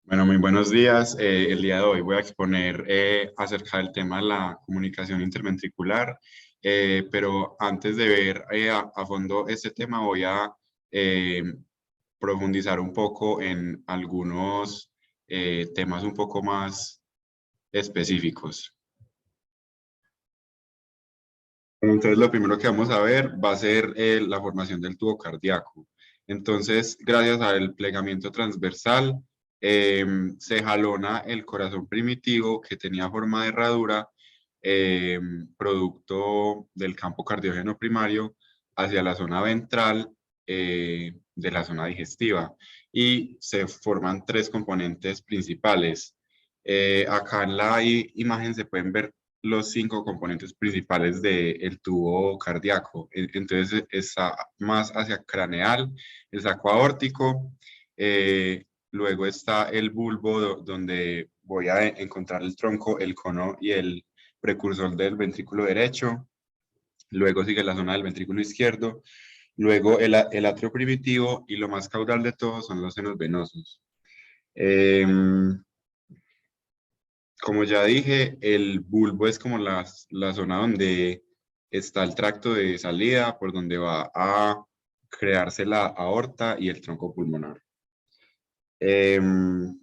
Bueno, muy buenos días. El día de hoy voy a exponer acerca del tema de la comunicación interventricular, pero antes de ver a fondo este tema voy a eh, profundizar un poco en algunos temas un poco más específicos. Entonces, lo primero que vamos a ver va a ser la formación del tubo cardíaco. Entonces, gracias al plegamiento transversal, se jalona el corazón primitivo que tenía forma de herradura, eh, producto del campo cardiógeno primario, hacia la zona ventral de la zona digestiva. Y se forman tres componentes principales. Acá en la imagen se pueden ver los cinco componentes principales del tubo cardíaco. Entonces está más hacia craneal, el saco aórtico, luego está el bulbo donde voy a encontrar el tronco, el cono y el precursor del ventrículo derecho. Luego sigue la zona del ventrículo izquierdo, luego el atrio primitivo y lo más caudal de todo son los senos venosos. Como ya dije, el bulbo es como la zona donde está el tracto de salida, por donde va a crearse la aorta y el tronco pulmonar. Em,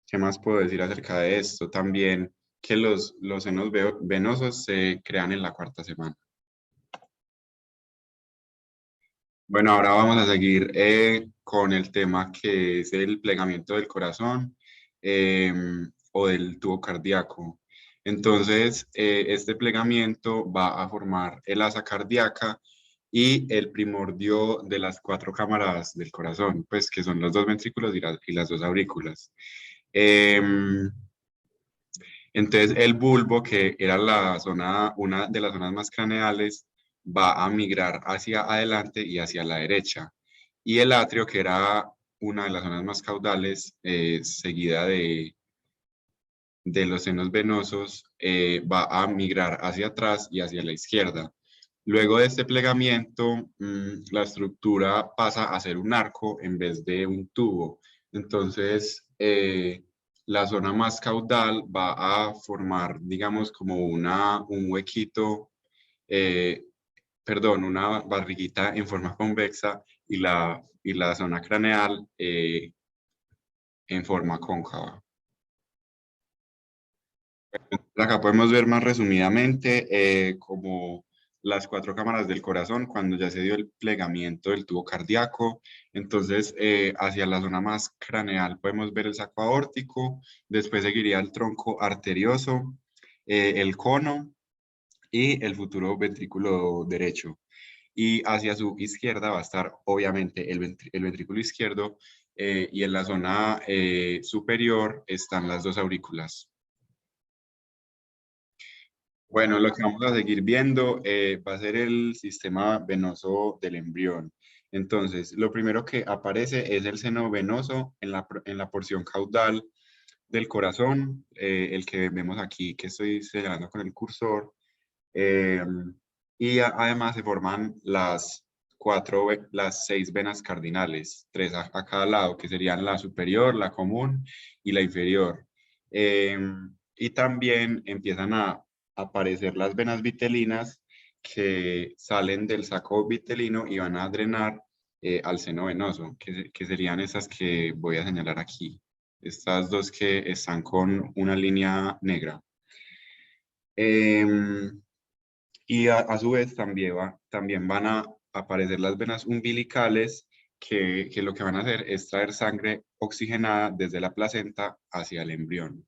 ¿Qué más puedo decir acerca de esto? También que los senos venosos se crean en la cuarta semana. Bueno, ahora vamos a seguir con el tema que es el plegamiento del corazón o del tubo cardíaco. Entonces, este plegamiento va a formar el asa cardíaca y el primordio de las cuatro cámaras del corazón, pues que son los dos ventrículos y las dos aurículas. Em, entonces, el bulbo, que era una de las zonas más craneales, va a migrar hacia adelante y hacia la derecha. Y el atrio, que era una de las zonas más caudales, seguida de los senos venosos, va a migrar hacia atrás y hacia la izquierda. Luego de este plegamiento, la estructura pasa a ser un arco en vez de un tubo. Entonces, la zona más caudal va a formar, digamos, como un huequito, eh, perdón, una barriguita en forma convexa y la zona craneal en forma cóncava. Acá podemos ver más resumidamente como las cuatro cámaras del corazón cuando ya se dio el plegamiento del tubo cardíaco. Entonces, hacia la zona más craneal podemos ver el saco aórtico, después seguiría el tronco arterioso, el cono y el futuro ventrículo derecho. Y hacia su izquierda va a estar obviamente el ventrículo izquierdo y en la zona superior están las dos aurículas. Bueno, lo que vamos a seguir viendo va a ser el sistema venoso del embrión. Entonces, lo primero que aparece es el seno venoso en la porción caudal del corazón, el que vemos aquí, que estoy señalando con el cursor. eh, Además se forman las seis venas cardinales, tres a cada lado, que serían la superior, la común y la inferior. Eh, y también empiezan a aparecer las venas vitelinas que salen del saco vitelino y van a drenar al seno venoso, que serían esas que voy a señalar aquí. Estas dos que están con una línea negra. Em, y a su vez también van a aparecer las venas umbilicales que lo que van a hacer es traer sangre oxigenada desde la placenta hacia el embrión.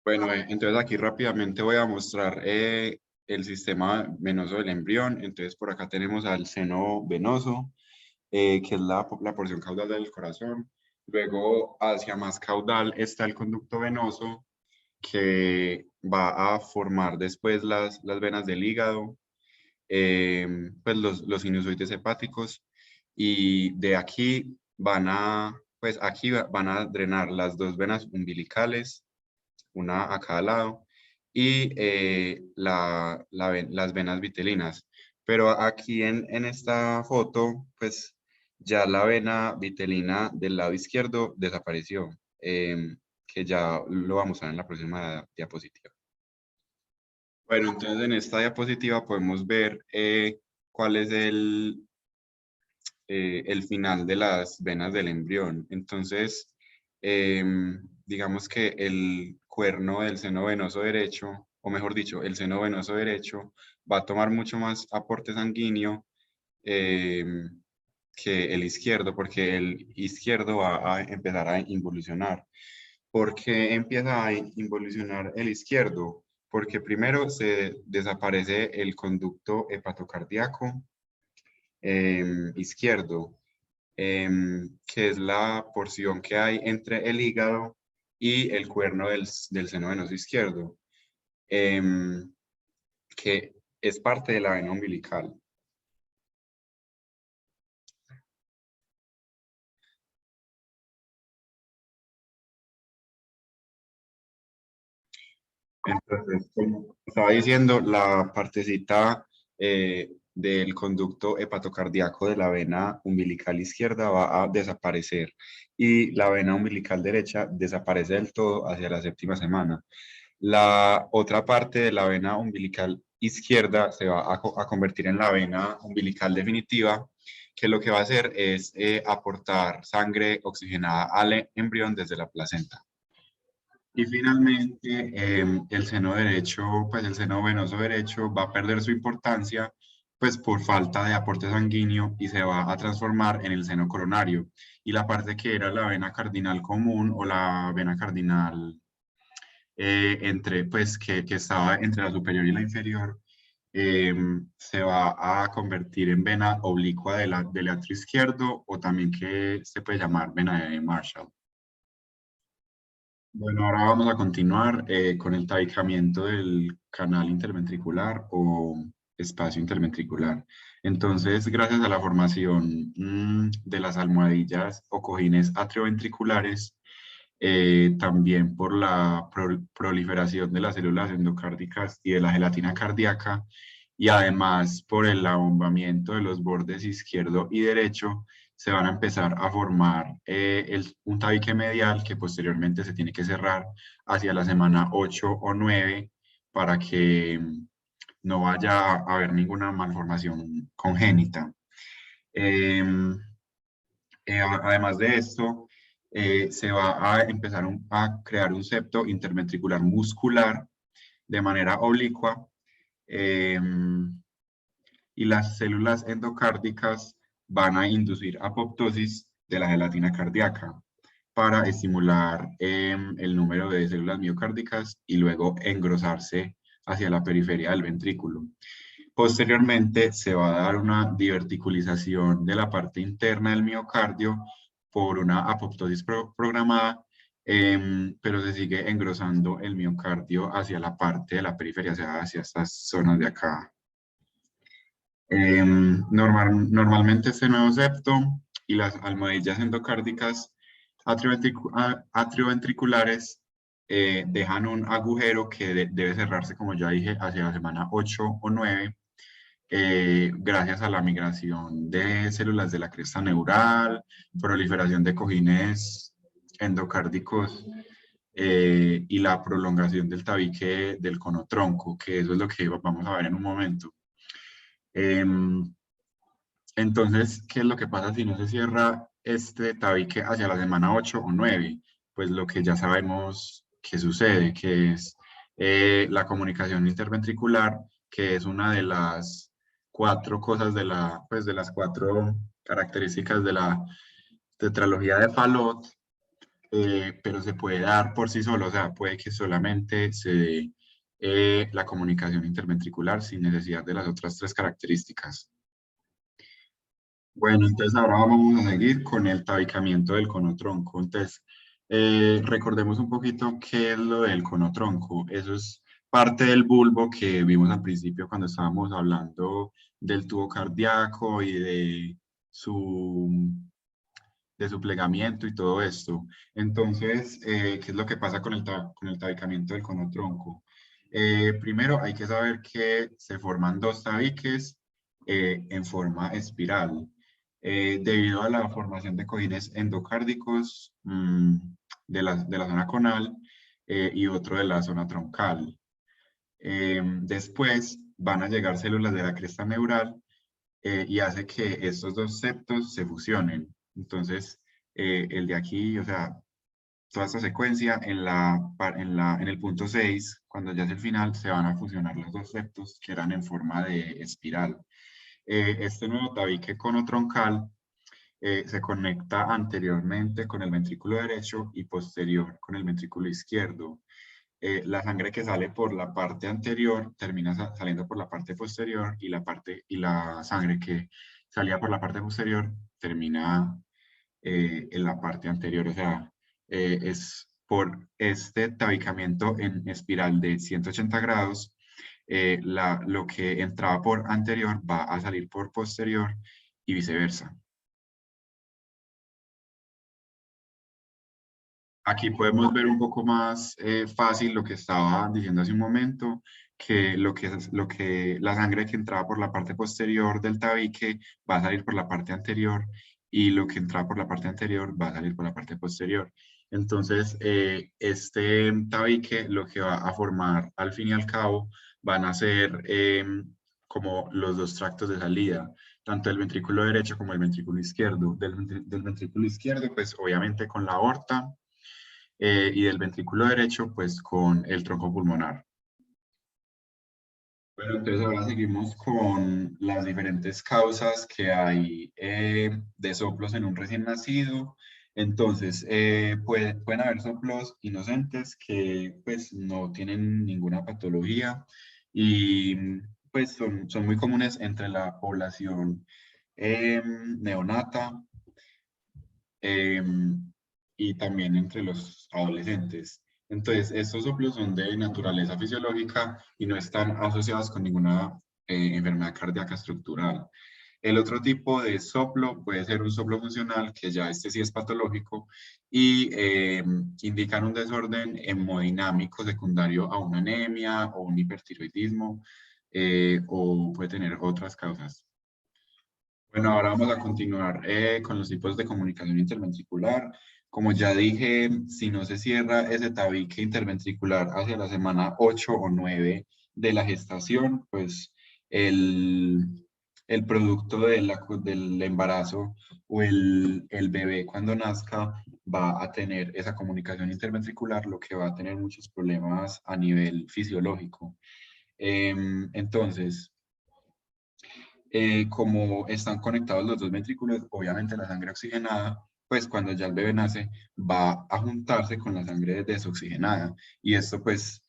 Bueno, entonces aquí rápidamente voy a mostrar el sistema venoso del embrión. Entonces por acá tenemos al seno venoso, que es la porción caudal del corazón. Luego hacia más caudal está el conducto venoso, que va a formar después las venas del hígado, pues los sinusoides hepáticos, y de aquí pues aquí van a drenar las dos venas umbilicales, una a cada lado, y las venas vitelinas. Pero aquí en esta foto, pues Ya la vena vitelina del lado izquierdo desapareció, que ya lo vamos a ver en la próxima diapositiva. Bueno, entonces en esta diapositiva podemos ver cuál es el final de las venas del embrión. Entonces, digamos que el cuerno del seno venoso derecho, o mejor dicho, el seno venoso derecho va a tomar mucho más aporte sanguíneo que el izquierdo, porque el izquierdo va a empezar a involucionar. ¿Por qué empieza a involucionar el izquierdo? Porque primero se desaparece el conducto hepatocardíaco izquierdo, que es la porción que hay entre el hígado y el cuerno del seno venoso izquierdo, em, que es parte de la vena umbilical. Entonces, como estaba diciendo, la partecita del conducto hepatocardíaco de la vena umbilical izquierda va a desaparecer y la vena umbilical derecha desaparece del todo hacia la séptima semana. La otra parte de la vena umbilical izquierda se va a convertir en la vena umbilical definitiva, que lo que va a hacer es aportar sangre oxigenada al embrión desde la placenta. Y finalmente, el seno derecho, pues el seno venoso derecho va a perder su importancia, pues por falta de aporte sanguíneo y se va a transformar en el seno coronario. Y la parte que era la vena cardinal común o la vena cardinal pues que estaba entre la superior y la inferior, se va a convertir en vena oblicua del atrio izquierdo o también que se puede llamar vena de Marshall. Bueno, ahora vamos a continuar con el tabicamiento del canal interventricular o espacio interventricular. Entonces, gracias a la formación de las almohadillas o cojines atrioventriculares, también por la proliferación de las células endocárdicas y de la gelatina cardíaca, y además por el abombamiento de los bordes izquierdo y derecho, se van a empezar a formar un tabique medial que posteriormente se tiene que cerrar hacia la semana 8 o 9 para que no vaya a haber ninguna malformación congénita. Em, Además de esto, se va a empezar a crear un septo interventricular muscular de manera oblicua, y las células endocárdicas van a inducir apoptosis de la gelatina cardíaca para estimular el número de células miocárdicas y luego engrosarse hacia la periferia del ventrículo. Posteriormente se va a dar una diverticulización de la parte interna del miocardio por una apoptosis programada, pero se sigue engrosando el miocardio hacia la parte de la periferia, o sea, hacia estas zonas de acá. Normalmente este nuevo septo y las almohadillas endocárdicas atrioventriculares dejan un agujero que debe cerrarse, como ya dije, hacia la semana 8 o 9, gracias a la migración de células de la cresta neural, proliferación de cojines endocárdicos y la prolongación del tabique del cono tronco, que eso es lo que vamos a ver en un momento. Entonces, ¿qué es lo que pasa si no se cierra este tabique hacia la semana 8 o 9? Pues lo que ya sabemos que sucede, que es la comunicación interventricular, que es una de las cuatro cosas pues de las cuatro características de la tetralogía de Fallot, pero se puede dar por sí solo, o sea, puede que solamente se dé la comunicación interventricular sin necesidad de las otras tres características. Bueno, entonces ahora vamos a seguir con el tabicamiento del conotronco. Entonces, recordemos un poquito qué es lo del conotronco. Eso es parte del bulbo que vimos al principio cuando estábamos hablando del tubo cardíaco y su, de su plegamiento y todo esto. Entonces, ¿qué es lo que pasa con con el tabicamiento del conotronco? Primero hay que saber que se forman dos tabiques en forma espiral. debido a la formación de cojines endocárdicos de la zona conal y otro de la zona troncal. Después van a llegar células de la cresta neural y hace que estos dos septos se fusionen. Entonces, el de aquí, o sea, toda esta secuencia en el punto 6, cuando ya es el final, se van a fusionar los dos septos que eran en forma de espiral. Este nuevo tabique conotroncal se conecta anteriormente con el ventrículo derecho y posterior con el ventrículo izquierdo. La sangre que sale por la parte anterior termina saliendo por la parte posterior y la sangre que salía por la parte posterior termina en la parte anterior. O sea, es por este tabicamiento en espiral de 180 grados, lo que entraba por anterior va a salir por posterior y viceversa. Aquí podemos ver un poco más fácil lo que estaba diciendo hace un momento, que la sangre que entraba por la parte posterior del tabique va a salir por la parte anterior y lo que entraba por la parte anterior va a salir por la parte posterior. Entonces, este tabique lo que va a formar al fin y al cabo van a ser como los dos tractos de salida, tanto el ventrículo derecho como el ventrículo izquierdo. Del ventrículo izquierdo, pues obviamente con la aorta y del ventrículo derecho, pues con el tronco pulmonar. Bueno, entonces ahora seguimos con las diferentes causas que hay de soplos en un recién nacido. Entonces, pueden haber soplos inocentes que pues no tienen ninguna patología y pues son muy comunes entre la población neonata y también entre los adolescentes. Entonces, estos soplos son de naturaleza fisiológica y no están asociados con ninguna enfermedad cardíaca estructural. El otro tipo de soplo puede ser un soplo funcional, que ya este sí es patológico, y indican un desorden hemodinámico secundario a una anemia o un hipertiroidismo, o puede tener otras causas. Bueno, ahora vamos a continuar con los tipos de comunicación interventricular. Como ya dije, si no se cierra ese tabique interventricular hacia la semana 8 o 9 de la gestación, pues el producto del embarazo o el bebé cuando nazca va a tener esa comunicación interventricular, lo que va a tener muchos problemas a nivel fisiológico. Entonces, como están conectados los dos ventrículos, obviamente la sangre oxigenada, pues cuando ya el bebé nace, va a juntarse con la sangre desoxigenada. Y esto pues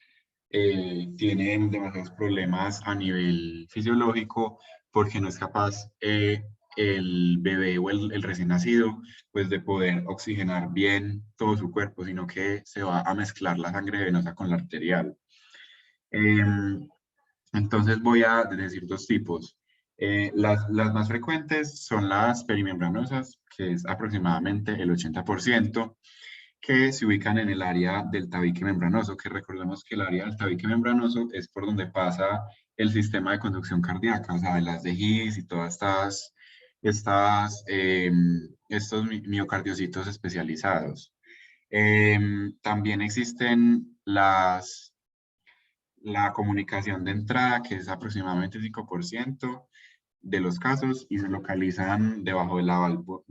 tiene demasiados problemas a nivel fisiológico porque no es capaz el bebé o el recién nacido pues de poder oxigenar bien todo su cuerpo, sino que se va a mezclar la sangre venosa con la arterial. Em, entonces voy a decir dos tipos. Las más frecuentes son las perimembranosas, que es aproximadamente el 80%, que se ubican en el área del tabique membranoso, que recordemos que el área del tabique membranoso es por donde pasa el sistema de conducción cardíaca, o sea, de las de His y todas estos miocardiocitos especializados. También existen la comunicación de entrada, que es aproximadamente 5% de los casos, y se localizan debajo de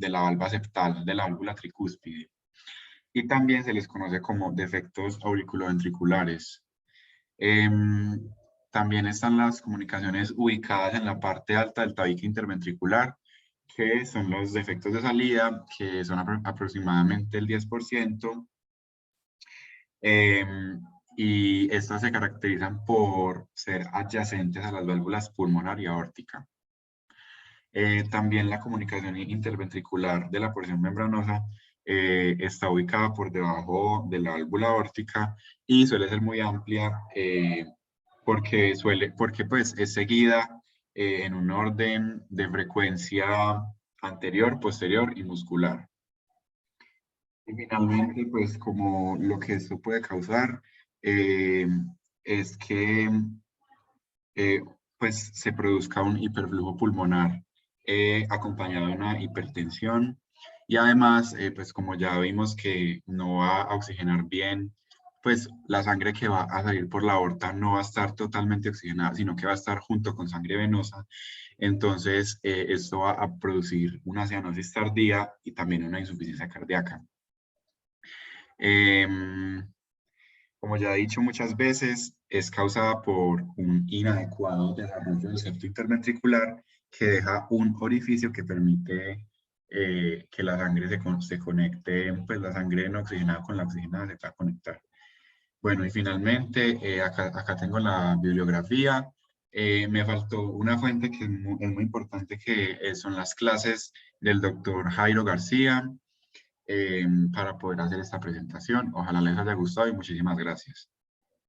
la valva septal de la válvula tricúspide. Y también se les conoce como defectos auriculoventriculares. Em, También están las comunicaciones ubicadas en la parte alta del tabique interventricular, que son los defectos de salida, que son aproximadamente el 10%. Y estas se caracterizan por ser adyacentes a las válvulas pulmonar y aórtica. También la comunicación interventricular de la porción membranosa está ubicada por debajo de la válvula aórtica y suele ser muy amplia porque pues es seguida en un orden de frecuencia anterior, posterior y muscular. Y finalmente, pues como lo que esto puede causar eh, es que pues se produzca un hiperflujo pulmonar acompañado de una hipertensión. Y además, pues como ya vimos que no va a oxigenar bien, pues la sangre que va a salir por la aorta no va a estar totalmente oxigenada, sino que va a estar junto con sangre venosa. Entonces, esto va a producir una cianosis tardía y también una insuficiencia cardíaca. Como ya he dicho muchas veces, es causada por un inadecuado desarrollo del septo interventricular que deja un orificio que permite que la sangre se conecte, pues la sangre no oxigenada con la oxigenada se pueda conectar. Bueno, y finalmente, acá tengo la bibliografía. Me faltó una fuente que es muy importante, que son las clases del doctor Jairo García, para poder hacer esta presentación. Ojalá les haya gustado y muchísimas gracias.